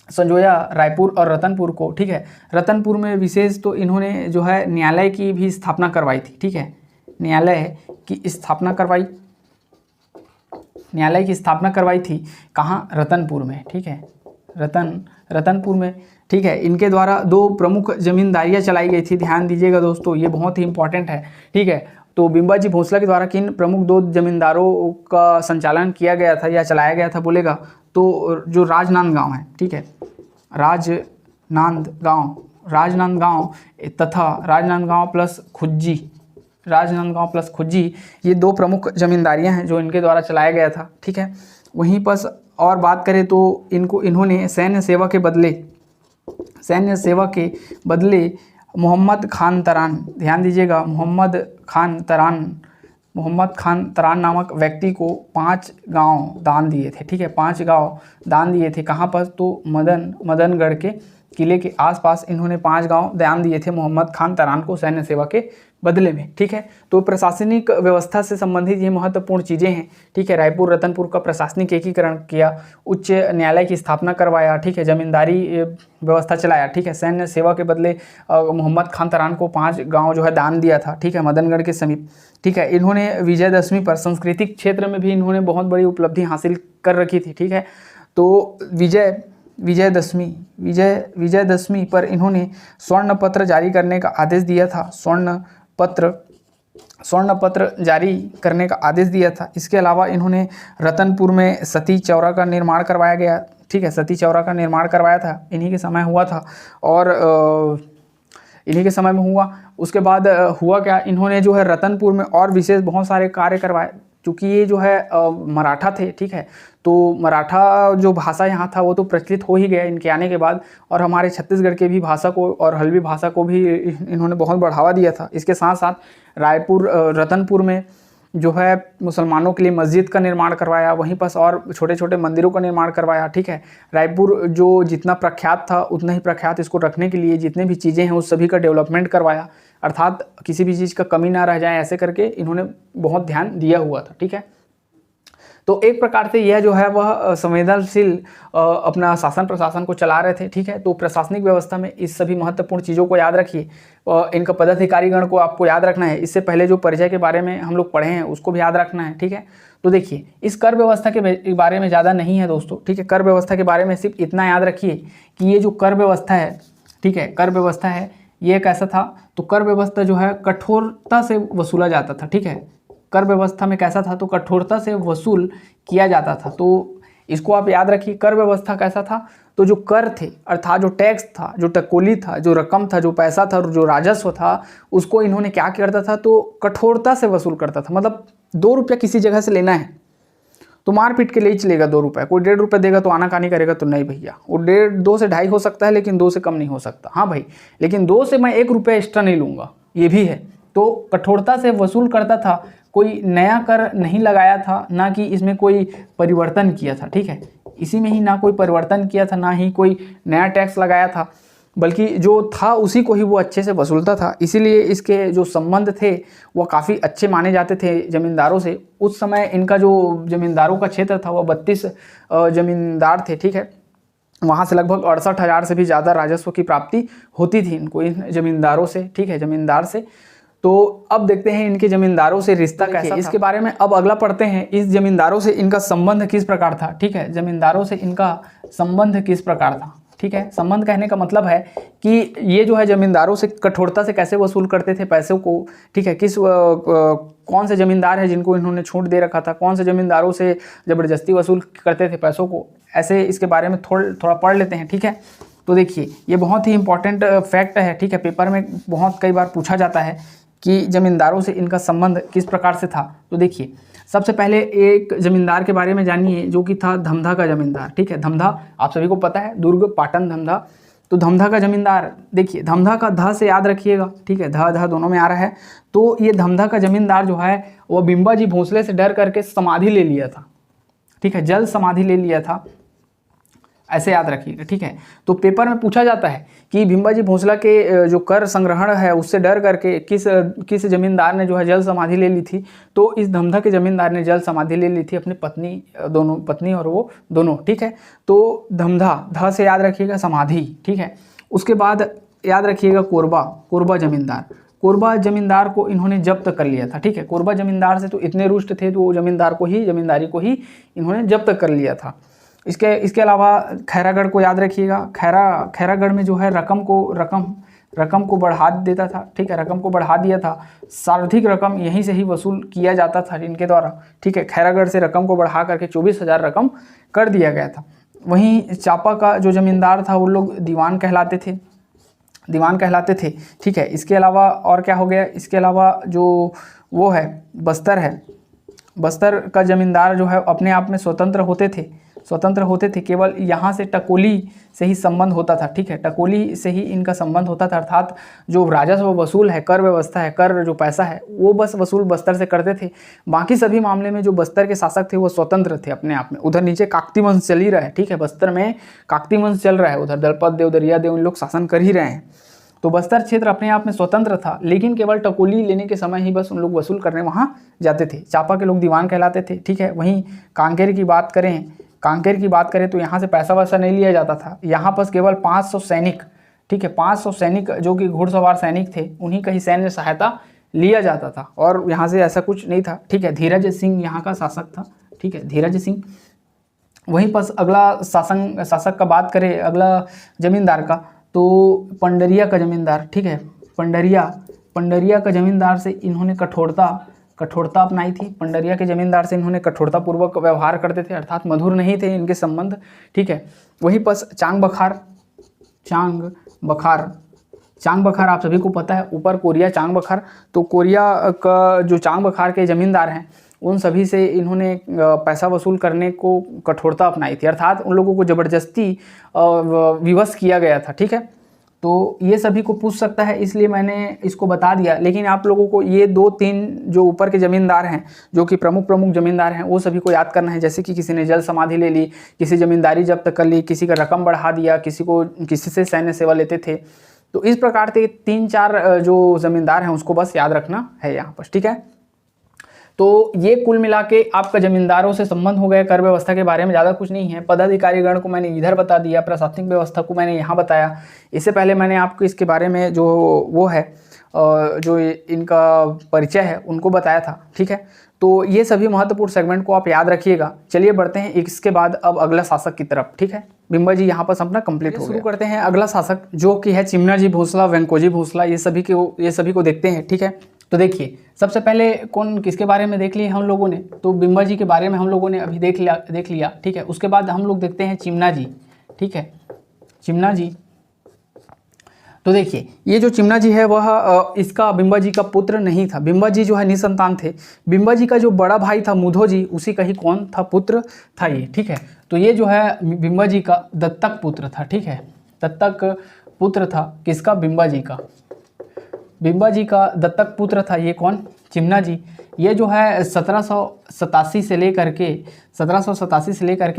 संजोया रायपुर और रतनपुर को, ठीक है। रतनपुर में विशेष तो इन्होंने जो है न्यायालय की भी स्थापना करवाई थी, ठीक है, न्यायालय की स्थापना करवाई थी। कहाँ? रतनपुर में, ठीक है, रतनपुर में, ठीक है। इनके द्वारा 2 प्रमुख जमींदारियां चलाई गई थी, ध्यान दीजिएगा दोस्तों, ये बहुत ही इंपॉर्टेंट है, ठीक है। तो बिम्बाजी भोसला के द्वारा किन प्रमुख 2 जमींदारों का संचालन किया गया था या चलाया गया था बोलेगा तो जो राजनांदगांव है, ठीक है, राजनांदगांव तथा राजनांदगांव प्लस खुज्जी, ये 2 प्रमुख जमींदारियां हैं जो इनके द्वारा चलाया गया था, ठीक है। वहीं पर और बात करें तो इन्होंने सैन्य सेवा के बदले मोहम्मद खान तरान, ध्यान दीजिएगा, मोहम्मद खान तरान नामक व्यक्ति को 5 गांव दान दिए थे, ठीक है, 5 गांव दान दिए थे। कहाँ पर? तो मदनगढ़ के किले के आसपास इन्होंने 5 गांव दान दिए थे मोहम्मद खान तरान को सैन्य सेवा के बदले में, ठीक है। तो प्रशासनिक व्यवस्था से संबंधित ये महत्वपूर्ण चीज़ें हैं, ठीक है। रायपुर रतनपुर का प्रशासनिक एकीकरण किया, उच्च न्यायालय की स्थापना करवाया, ठीक है, जमींदारी व्यवस्था चलाया, ठीक है, सैन्य सेवा के बदले मोहम्मद खान तरान को 5 गांव जो है दान दिया था, ठीक है, मदनगढ़ के समीप, ठीक है। इन्होंने विजयदशमी पर सांस्कृतिक क्षेत्र में भी इन्होंने बहुत बड़ी उपलब्धि हासिल कर रखी थी, ठीक है। तो विजयदशमी पर इन्होंने स्वर्ण पत्र जारी करने का आदेश दिया था, स्वर्ण पत्र जारी करने का आदेश दिया था। इसके अलावा इन्होंने रतनपुर में सती चौरा का निर्माण करवाया गया, ठीक है, सती चौरा का निर्माण करवाया था, इन्हीं के समय हुआ था और इन्हीं के समय में हुआ। उसके बाद हुआ क्या, इन्होंने जो है रतनपुर में और विशेष बहुत सारे कार्य करवाए, क्योंकि ये जो है मराठा थे, ठीक है। तो मराठा जो भाषा यहाँ था वो तो प्रचलित हो ही गया इनके आने के बाद, और हमारे छत्तीसगढ़ के भी भाषा को और हल्बी भाषा को भी इन्होंने बहुत बढ़ावा दिया था। इसके साथ साथ रतनपुर में जो है मुसलमानों के लिए मस्जिद का निर्माण करवाया, वहीं पर और छोटे छोटे मंदिरों का निर्माण करवाया, ठीक है। रायपुर जो जितना प्रख्यात था उतना ही प्रख्यात इसको रखने के लिए जितने भी चीज़ें हैं उस सभी का डेवलपमेंट करवाया, अर्थात किसी भी चीज़ का कमी ना रह जाए, ऐसे करके इन्होंने बहुत ध्यान दिया हुआ था, ठीक है। तो एक प्रकार से यह जो है वह संवेदनशील अपना शासन प्रशासन को चला रहे थे, ठीक है। तो प्रशासनिक व्यवस्था में इस सभी महत्वपूर्ण चीज़ों को याद रखिए, इनका पदाधिकारीगण को आपको याद रखना है। इससे पहले जो परिचय के बारे में हम लोग पढ़े हैं उसको भी याद रखना है, ठीक है। तो देखिए इस कर व्यवस्था के बारे में ज़्यादा नहीं है दोस्तों, ठीक है। कर व्यवस्था के बारे में सिर्फ इतना याद रखिए कि ये जो कर व्यवस्था है, ठीक है, कर व्यवस्था है ये कैसा था, तो कर व्यवस्था जो है कठोरता से वसूला जाता था, ठीक है। कर व्यवस्था में कैसा था, तो कठोरता से वसूल किया जाता था। तो इसको आप याद रखिए, कर व्यवस्था कैसा था, तो जो कर थे अर्थात जो टैक्स था, जो टकोली था, जो रकम था, जो पैसा था, जो राजस्व था, उसको इन्होंने क्या करता था, तो कठोरता से वसूल करता था। मतलब 2 रुपया किसी जगह से लेना है तो मार पीट के ले ही चलेगा 2 रुपये। कोई 1.5 रुपये देगा तो आनाकानी करेगा तो नहीं भैया, वो 2 से 2.5 हो सकता है लेकिन 2 से कम नहीं हो सकता। हाँ भाई, लेकिन 2 से मैं 1 रुपया एक्स्ट्रा नहीं लूँगा, ये भी है। तो कठोरता से वसूल करता था, कोई नया कर नहीं लगाया था, ना कि इसमें कोई परिवर्तन किया था, ठीक है। इसी में ही ना कोई परिवर्तन किया था, ना ही कोई नया टैक्स लगाया था, बल्कि जो था उसी को ही वो अच्छे से वसूलता था। इसीलिए इसके जो संबंध थे वो काफ़ी अच्छे माने जाते थे ज़मींदारों से। उस समय इनका जो ज़मींदारों का क्षेत्र था वो 32 ज़मींदार थे, ठीक है। वहाँ से लगभग 68,000 से भी ज़्यादा राजस्व की प्राप्ति होती थी इनको, इन ज़मींदारों से, ठीक है, ज़मींदार से। तो अब देखते हैं इनके ज़मींदारों से रिश्ता कैसा था, इसके बारे में अब अगला पढ़ते हैं। इस ज़मींदारों से इनका संबंध किस प्रकार था, ठीक है, ज़मींदारों से इनका संबंध किस प्रकार था, ठीक है। संबंध कहने का मतलब है कि ये जो है ज़मींदारों से कठोरता से कैसे वसूल करते थे पैसों को, ठीक है। कौन से ज़मींदार है जिनको इन्होंने छूट दे रखा था, कौन से ज़मींदारों से ज़बरदस्ती वसूल करते थे पैसों को, ऐसे इसके बारे में थोड़ा पढ़ लेते हैं, ठीक है। तो देखिए ये बहुत ही इंपॉर्टेंट फैक्ट है, ठीक है। पेपर में बहुत कई बार पूछा जाता है कि ज़मींदारों से इनका संबंध किस प्रकार से था। तो देखिए सबसे पहले एक ज़मींदार के बारे में जानिए जो कि था धमधा का ज़मींदार, ठीक है। धमधा आप सभी को पता है, दुर्ग पाटन धमधा। तो धमधा का ज़मींदार, देखिए धमधा का ध से याद रखिएगा, ठीक है, ध दोनों में आ रहा है। तो ये धमधा का ज़मींदार जो है वो बिंबाजी भोसले से डर करके समाधि ले लिया था, ठीक है, जल समाधि ले लिया था, ऐसे याद रखिएगा, ठीक है। तो पेपर में पूछा जाता है कि बिंबाजी भोसला के जो कर संग्रहण है उससे डर करके किस जमींदार ने जो है जल समाधि ले ली थी। तो इस धमधा के जमींदार ने जल समाधि ले ली थी अपनी पत्नी और वो दोनों, ठीक है। तो धमधा, ध से याद रखिएगा समाधि, ठीक है। उसके बाद याद रखिएगा कोरबा जमींदार को इन्होंने जब्त कर लिया था, ठीक है। कोरबा जमींदार से तो इतने रुष्ट थे तो वो जमींदारी को ही इन्होंने जब्त कर लिया था। इसके अलावा खैरागढ़ को याद रखिएगा। खैरागढ़ में जो है रकम को बढ़ा देता था, ठीक है, रकम को बढ़ा दिया था। सर्वाधिक रकम यहीं से ही वसूल किया जाता था इनके द्वारा, ठीक है। खैरागढ़ से रकम को बढ़ा करके 24,000 रकम कर दिया गया था। वहीं चापा का जो जमींदार था वो लोग दीवान कहलाते थे, ठीक है। इसके अलावा और क्या हो गया, इसके अलावा जो वो है बस्तर का जमींदार जो है अपने आप में स्वतंत्र होते थे। केवल यहाँ से टकोली से ही संबंध होता था, ठीक है, टकोली से ही इनका संबंध होता था। अर्थात जो राजस्व वसूल है, कर व्यवस्था है, कर जो पैसा है वो बस वसूल बस्तर से करते थे। बाकी सभी मामले में जो बस्तर के शासक थे वो स्वतंत्र थे अपने आप में। उधर नीचे काकती वंश चल ही रहा है, ठीक है, बस्तर में काकती वंश चल रहा है, उधर दलपत देव, दरिया देव, इन लोग शासन कर ही रहे हैं। तो बस्तर क्षेत्र अपने आप में स्वतंत्र था, लेकिन केवल टकोली लेने के समय ही बस उन लोग वसूल करने वहाँ जाते थे। चापा के लोग दीवान कहलाते थे, ठीक है। वहीं कांकेर की बात करें तो यहाँ से पैसा वैसा नहीं लिया जाता था। यहाँ पर केवल 500 सैनिक, ठीक है, 500 सैनिक जो कि घुड़सवार सैनिक थे, उन्हीं का ही सैन्य सहायता लिया जाता था और यहाँ से ऐसा कुछ नहीं था, ठीक है। धीरज सिंह यहाँ का शासक था, ठीक है, धीरज सिंह। वहीं पर अगला शासक का बात करें, अगला जमींदार का, तो पंडरिया का जमींदार, ठीक है, पंडरिया का जमींदार से इन्होंने कठोरता अपनाई थी। पंडरिया के जमींदार से इन्होंने कठोरता पूर्वक व्यवहार करते थे, अर्थात मधुर नहीं थे इनके संबंध, ठीक है। वहीं पर चांग बखार आप सभी को पता है, ऊपर कोरिया चांग बखार। तो कोरिया का जो चांग बखार के जमींदार हैं उन सभी से इन्होंने पैसा वसूल करने को कठोरता अपनाई थी, अर्थात उन लोगों को ज़बरदस्ती विवश किया गया था, ठीक है। तो ये सभी को पूछ सकता है, इसलिए मैंने इसको बता दिया। लेकिन आप लोगों को ये 2-3 जो ऊपर के ज़मींदार हैं, जो कि प्रमुख ज़मींदार हैं, वो सभी को याद करना है। जैसे कि किसी ने जल समाधि ले ली, किसी ज़मींदारी जब्त कर ली, किसी का रकम बढ़ा दिया, किसी से सैन्य सेवा लेते थे। तो इस प्रकार से 3-4 जो ज़मींदार हैं उसको बस याद रखना है यहाँ पर, ठीक है। तो ये कुल मिला के आपका जमींदारों से संबंध हो गया। कर व्यवस्था के बारे में ज़्यादा कुछ नहीं है। पदाधिकारी गण को मैंने इधर बता दिया, प्रशासनिक व्यवस्था को मैंने यहाँ बताया। इससे पहले मैंने आपको इसके बारे में जो वो है जो इनका परिचय है उनको बताया था। ठीक है, तो ये सभी महत्वपूर्ण सेगमेंट को आप याद रखिएगा। चलिए बढ़ते हैं इसके बाद अब अगला शासक की तरफ। ठीक है, बिंबाजी यहाँ पर अपना कंप्लीट हो गया। शुरू करते हैं अगला शासक जो कि है चिमनाजी भोसला, वेंकोजी भोसला, ये सभी को देखते हैं। ठीक है, तो देखिए सबसे पहले कौन किसके बारे में देख लिए हम लोगों ने, तो बिंबाजी के बारे में हम लोगों ने अभी देख लिया। ठीक है, उसके बाद हम लोग देखते हैं चिमनाजी। ठीक है, चिमनाजी, तो देखिए ये जो चिमनाजी है वह इसका बिंबाजी का पुत्र नहीं था। बिंबाजी जो है निसंतान थे। बिंबाजी का जो बड़ा भाई था मुधोजी, उसी का ही कौन था, पुत्र था ये। ठीक है, तो ये जो है बिंबाजी का दत्तक पुत्र था। ठीक है, दत्तक पुत्र था किसका, बिंबाजी का। बिंबाजी का दत्तक पुत्र था ये कौन, चिमनाजी। ये जो है 1787 से लेकर के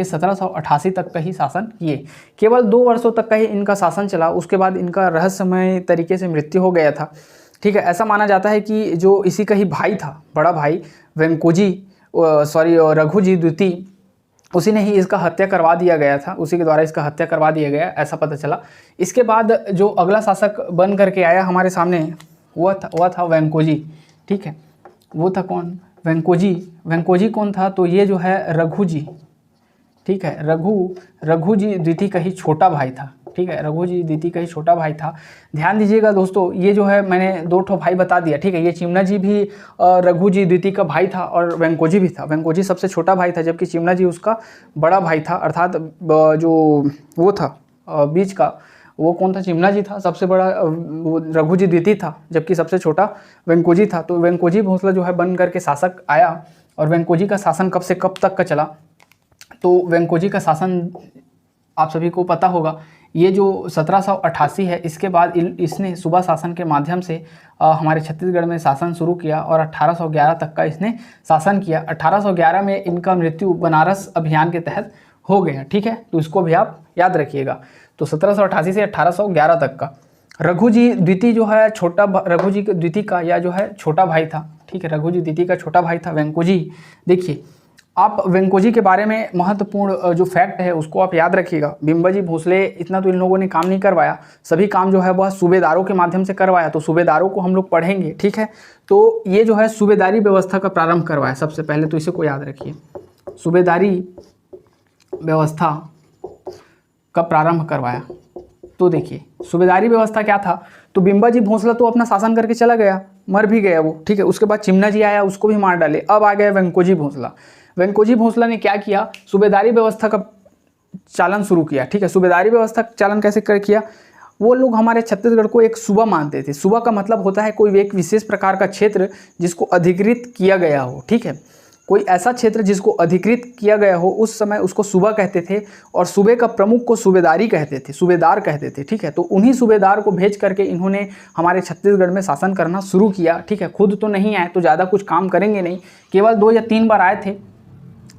1788 तक का ही शासन किए। केवल 2 वर्षों तक का ही इनका शासन चला, उसके बाद इनका रहस्यमय तरीके से मृत्यु हो गया था। ठीक है, ऐसा माना जाता है कि जो इसी का ही भाई था, बड़ा भाई रघुजी द्वितीय, उसी ने ही इसका हत्या करवा दिया गया था, उसी के द्वारा इसका हत्या करवा दिया गया, ऐसा पता चला। इसके बाद जो अगला शासक बन करके आया हमारे सामने वह था वेंकोजी। ठीक है, वो था कौन, वेंकोजी। वेंकोजी कौन था, तो ये जो है रघुजी। ठीक है, रघुजी द्वितीय का ही छोटा भाई था। ठीक है, रघुजी द्वितीय का ही छोटा भाई था। ध्यान दीजिएगा दोस्तों, ये जो है मैंने 2 ठो भाई बता दिया। ठीक है, ये चिमनाजी भी रघुजी द्वितीय का भाई था और वेंकोजी भी था। वेंकोजी सबसे छोटा भाई था, जबकि चिमनाजी उसका बड़ा भाई था, अर्थात जो वो था बीच का, वो कौन था, चिमनाजी था। सबसे बड़ा रघुजी द्वितीय था, जबकि सबसे छोटा वेंकोजी था। तो वेंकोजी भोसला जो है बन करके शासक आया। और वेंकोजी का शासन कब से कब तक का चला, तो वेंकोजी का शासन आप सभी को पता होगा, ये जो 1788 है, इसके बाद इसने सूबा शासन के माध्यम से हमारे छत्तीसगढ़ में शासन शुरू किया और 1811 तक का इसने शासन किया। 1811 में इनका मृत्यु बनारस अभियान के तहत हो गया। ठीक है, तो इसको भी आप याद रखिएगा। तो 1788 से 1811 तक का रघुजी द्वितीय जो है रघुजी द्वितीय का या जो है छोटा भाई था। ठीक है, रघुजी द्वितीय का छोटा भाई था वेंकोजी। देखिए आप वेंकोजी के बारे में महत्वपूर्ण जो फैक्ट है उसको आप याद रखिएगा। बिंबाजी भोसले इतना तो इन लोगों ने काम नहीं करवाया, सभी काम जो है वह सूबेदारों के माध्यम से करवाया, तो सूबेदारों को हम लोग पढ़ेंगे। ठीक है, तो ये जो है सूबेदारी व्यवस्था का प्रारंभ करवाया सबसे पहले, तो इसे को याद रखिए, सूबेदारी व्यवस्था का प्रारंभ करवाया। तो देखिए सूबेदारी व्यवस्था क्या था, तो बिंबाजी भोसला तो अपना शासन करके चला गया, मर भी गया वो। ठीक है, उसके बाद चिमनाजी आया, उसको भी मार डाले। अब आ गया वेंकोजी भोसला। वेंकोजी भोसला ने क्या किया, सूबेदारी व्यवस्था का चालन शुरू किया। ठीक है, सूबेदारी व्यवस्था का चालन कैसे किया, वो लोग हमारे छत्तीसगढ़ को एक सूबा मानते थे। सूबा का मतलब होता है कोई एक विशेष प्रकार का क्षेत्र जिसको अधिकृत किया गया हो। ठीक है, कोई ऐसा क्षेत्र जिसको अधिकृत किया गया हो, उस समय उसको सूबा कहते थे, और सूबे का प्रमुख को सूबेदारी कहते थे, सूबेदार कहते थे। ठीक है, तो उन्हीं सूबेदार को भेज करके इन्होंने हमारे छत्तीसगढ़ में शासन करना शुरू किया। ठीक है, खुद तो नहीं आए, तो ज़्यादा कुछ काम करेंगे नहीं, केवल 2 या 3 बार आए थे।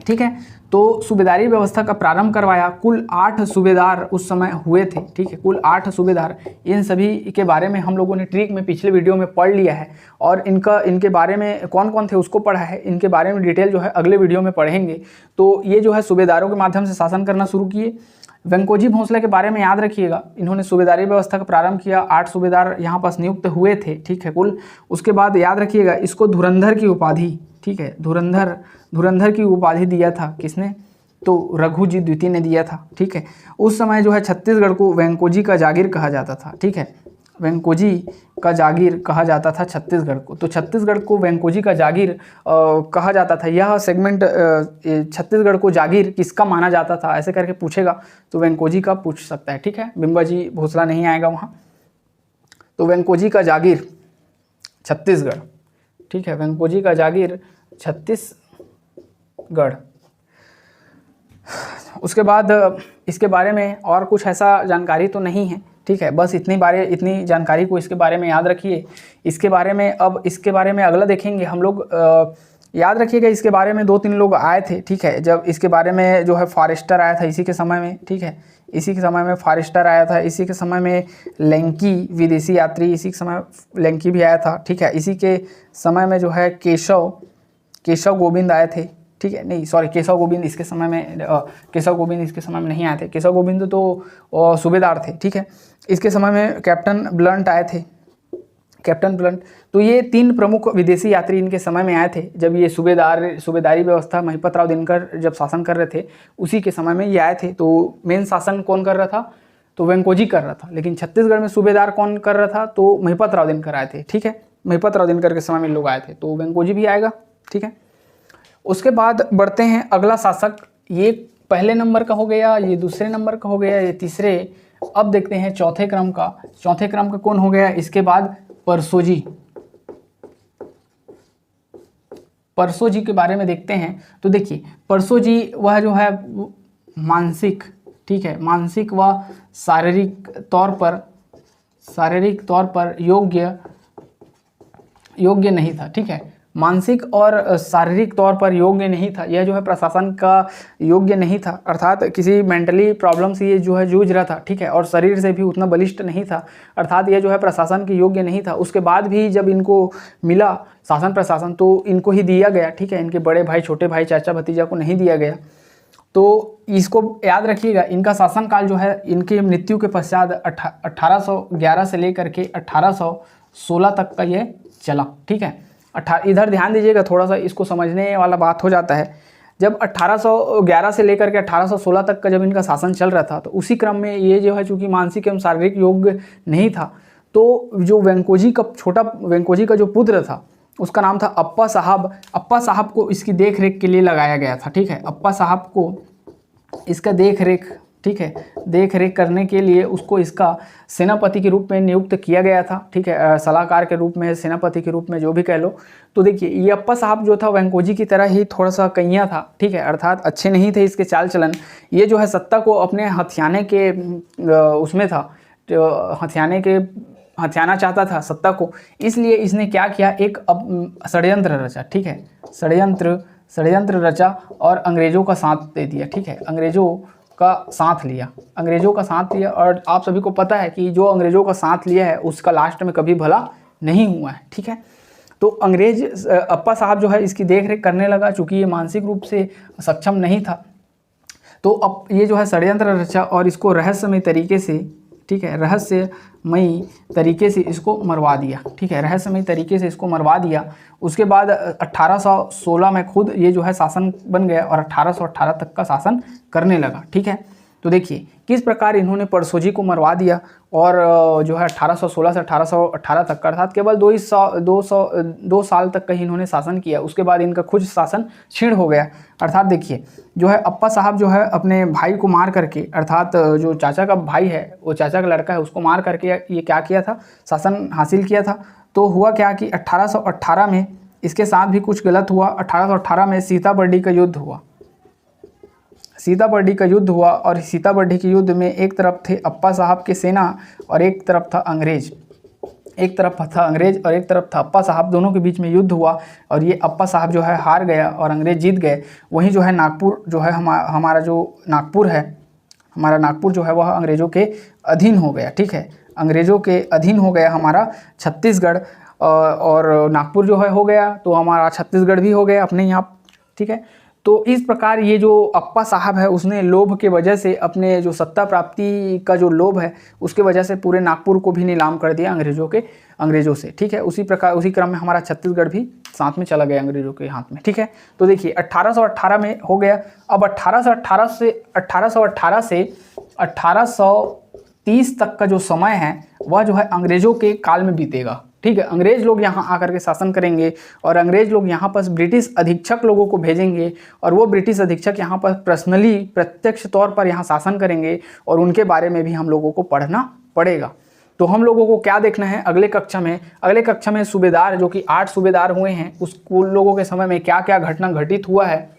ठीक है, तो सूबेदारी व्यवस्था का प्रारंभ करवाया। कुल 8 सूबेदार उस समय हुए थे। ठीक है, कुल 8 सूबेदार। इन सभी के बारे में हम लोगों ने ट्रिक में पिछले वीडियो में पढ़ लिया है, और इनके बारे में कौन कौन थे उसको पढ़ा है। इनके बारे में डिटेल जो है अगले वीडियो में पढ़ेंगे। तो ये जो है सूबेदारों के माध्यम से शासन करना शुरू किए। वेंकोजी भोसले के बारे में याद रखिएगा, इन्होंने सूबेदारी व्यवस्था का प्रारंभ किया। 8 सूबेदार यहाँ पास नियुक्त हुए थे। ठीक है, कुल। उसके बाद याद रखिएगा, इसको धुरंधर की उपाधि, ठीक है, धुरंधर की उपाधि दिया था किसने, तो रघुजी द्वितीय ने दिया था। ठीक है, उस समय जो है छत्तीसगढ़ को वेंकोजी का जागीर कहा जाता था। ठीक है, वेंकोजी का जागीर कहा जाता था छत्तीसगढ़ को। तो छत्तीसगढ़ को वेंकोजी का जागीर कहा जाता था। यह सेगमेंट छत्तीसगढ़ को जागीर किसका माना जाता था ऐसे करके पूछेगा, तो वेंकोजी का पूछ सकता है। ठीक है, बिंबाजी भोसला नहीं आएगा वहाँ। तो वेंकोजी का जागीर छत्तीसगढ़। ठीक है, वेंकोजी का जागीर छत्तीसगढ़। उसके बाद इसके बारे में और कुछ ऐसा जानकारी तो नहीं है। ठीक है, बस इतनी जानकारी को इसके बारे में याद रखिए। इसके बारे में अगला देखेंगे हम लोग। याद रखिएगा, इसके बारे में 2-3 लोग आए थे। ठीक है, जब इसके बारे में जो है फॉरेस्टर आया था इसी के समय में। ठीक है, इसी के समय में फॉरेस्टर आया था, इसी के समय में लेंकी विदेशी यात्री, इसी के समय लेंकी भी आया था। ठीक है, इसी के समय में जो है केशव गोविंद आए थे। ठीक है, नहीं सॉरी, केशव गोविंद इसके समय में नहीं आए थे। केशव गोविंद तो सूबेदार थे। ठीक है, इसके समय में कैप्टन ब्लंट आए थे। Captain blunt. तो ये 3 प्रमुख विदेशी यात्री इनके समय में आए थे, जब ये सूबेदारी व्यवस्था महिपत राव दिनकर जब शासन कर रहे थे उसी के समय में ये आए थे। तो मेन शासन कौन कर रहा था, तो वेंकोजी कर रहा था, लेकिन छत्तीसगढ़ में सूबेदार कौन कर रहा था, तो महिपत राव दिनकर आए थे। ठीक है, महिपत राव दिनकर के समय में लोग आए थे, तो वेंकोजी भी आएगा। ठीक है, उसके बाद बढ़ते हैं अगला शासक, ये पहले नंबर का हो गया, ये दूसरे नंबर का हो गया, ये तीसरे। अब देखते हैं चौथे क्रम का। चौथे क्रम का कौन हो गया इसके बाद, परसोजी। परसोजी के बारे में देखते हैं। तो देखिए परसोजी वह जो है मानसिक, ठीक है, मानसिक व शारीरिक तौर पर योग्य नहीं था। ठीक है, मानसिक और शारीरिक तौर पर योग्य नहीं था, यह जो है प्रशासन का योग्य नहीं था, अर्थात किसी मेंटली प्रॉब्लम से ये जो है जूझ रहा था। ठीक है, और शरीर से भी उतना बलिष्ठ नहीं था, अर्थात यह जो है प्रशासन के योग्य नहीं था। उसके बाद भी जब इनको मिला शासन प्रशासन तो इनको ही दिया गया। ठीक है, इनके बड़े भाई, छोटे भाई, चाचा भतीजा को नहीं दिया गया। तो इसको याद रखिएगा, इनका शासनकाल जो है इनकी मृत्यु के पश्चात 1811 से लेकर के 1816 तक का ये चला। ठीक है, इधर ध्यान दीजिएगा, थोड़ा सा इसको समझने वाला बात हो जाता है। जब 1811 से लेकर के 1816 तक का जब इनका शासन चल रहा था, तो उसी क्रम में ये जो है चूँकि मानसिक एवं शारीरिक योग्य नहीं था, तो जो वेंकोजी का जो पुत्र था उसका नाम था अप्पा साहब। अप्पा साहब को इसकी देख रेख के लिए लगाया गया था। ठीक है, अप्पा साहब को इसका देख रेख, ठीक है, देख रेख करने के लिए उसको इसका सेनापति के रूप में नियुक्त किया गया था। ठीक है, सलाहकार के रूप में, सेनापति के रूप में, जो भी कह लो। तो देखिए ये अप्पा साहब जो था वेंकोजी की तरह ही थोड़ा सा कैया था। ठीक है, अर्थात अच्छे नहीं थे इसके चाल चलन। ये जो है सत्ता को अपने हथियाने के उसमें था, हथियाना चाहता था सत्ता को, इसलिए इसने क्या किया, एक षड्यंत्र रचा। ठीक है, षड्यंत्र रचा और अंग्रेजों का साथ दे दिया। ठीक है, अंग्रेजों का साथ लिया और आप सभी को पता है कि जो अंग्रेजों का साथ लिया है उसका लास्ट में कभी भला नहीं हुआ है। ठीक है, तो अंग्रेज अप्पा साहब जो है इसकी देख रेख करने लगा, चूँकि ये मानसिक रूप से सक्षम नहीं था। तो अब ये जो है षड्यंत्र रचा और इसको रहस्यमय तरीके से, ठीक है, रहस्यमयी तरीके से इसको मरवा दिया। ठीक है, रहस्यमयी तरीके से इसको मरवा दिया। उसके बाद 1816 में खुद ये जो है शासन बन गया और 1818 तक का शासन करने लगा। ठीक है, तो देखिए किस प्रकार इन्होंने परसोजी को मरवा दिया और जो है 1816 से 1818 तक का, अर्थात केवल 2 साल तक का ही इन्होंने शासन किया। उसके बाद इनका खुद शासन क्षीण हो गया। अर्थात देखिए जो है अप्पा साहब जो है अपने भाई को मार करके, अर्थात जो चाचा का भाई है, वो चाचा का लड़का है, उसको मार करके ये क्या किया था, शासन हासिल किया था। तो हुआ क्या कि 1818 में इसके साथ भी कुछ गलत हुआ। 1818 में सीताबर्डी का युद्ध हुआ। सीताबर्डी का युद्ध हुआ और सीताबर्डी के युद्ध में एक तरफ थे अप्पा साहब की सेना और एक तरफ था अंग्रेज। और एक तरफ था अप्पा साहब, दोनों के बीच में युद्ध हुआ और ये अप्पा साहब जो है हार गया और अंग्रेज जीत गए। वहीं जो है नागपुर जो है हमारा जो नागपुर है, हमारा नागपुर जो है वह अंग्रेज़ों के अधीन हो गया। ठीक है, अंग्रेज़ों के अधीन हो गया हमारा छत्तीसगढ़, और नागपुर जो है हो गया तो हमारा छत्तीसगढ़ भी हो गया अपने यहाँ। ठीक है, तो इस प्रकार ये जो अप्पा साहब है उसने लोभ के वजह से, अपने जो सत्ता प्राप्ति का जो लोभ है उसके वजह से पूरे नागपुर को भी नीलाम कर दिया अंग्रेज़ों से। ठीक है, उसी क्रम में हमारा छत्तीसगढ़ भी साथ में चला गया अंग्रेज़ों के हाथ में। ठीक है, तो देखिए 1818 में हो गया। अब 1818 से 1830 तक का जो समय है वह जो है अंग्रेज़ों के काल में बीतेगा। ठीक है, अंग्रेज लोग यहाँ आकर के शासन करेंगे और अंग्रेज लोग यहाँ पर ब्रिटिश अधीक्षक लोगों को भेजेंगे और वो ब्रिटिश अधीक्षक यहाँ पर पर्सनली, प्रत्यक्ष तौर पर यहाँ शासन करेंगे और उनके बारे में भी हम लोगों को पढ़ना पड़ेगा। तो हम लोगों को क्या देखना है अगले कक्षा में सूबेदार, जो कि 8 सूबेदार हुए हैं, उन लोगों के समय में क्या क्या घटना घटित हुआ है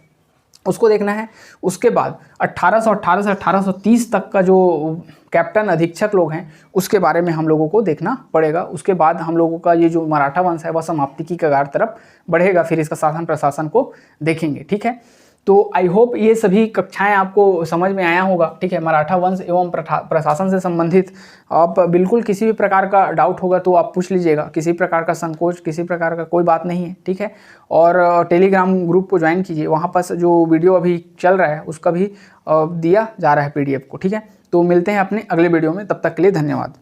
उसको देखना है। उसके बाद 1818 से 1830 तक का जो कैप्टन अधीक्षक लोग हैं उसके बारे में हम लोगों को देखना पड़ेगा। उसके बाद हम लोगों का ये जो मराठा वंश है वह समाप्ति की कगार तरफ बढ़ेगा, फिर इसका शासन प्रशासन को देखेंगे। ठीक है, तो आई होप ये सभी कक्षाएं आपको समझ में आया होगा। ठीक है, मराठा वंश एवं प्रशासन से संबंधित आप बिल्कुल किसी भी प्रकार का डाउट होगा तो आप पूछ लीजिएगा, किसी प्रकार का संकोच, किसी प्रकार का कोई बात नहीं है। ठीक है, और टेलीग्राम ग्रुप को ज्वाइन कीजिए, वहाँ पर जो वीडियो अभी चल रहा है उसका भी दिया जा रहा है PDF को। ठीक है, तो मिलते हैं अपने अगले वीडियो में, तब तक के लिए धन्यवाद।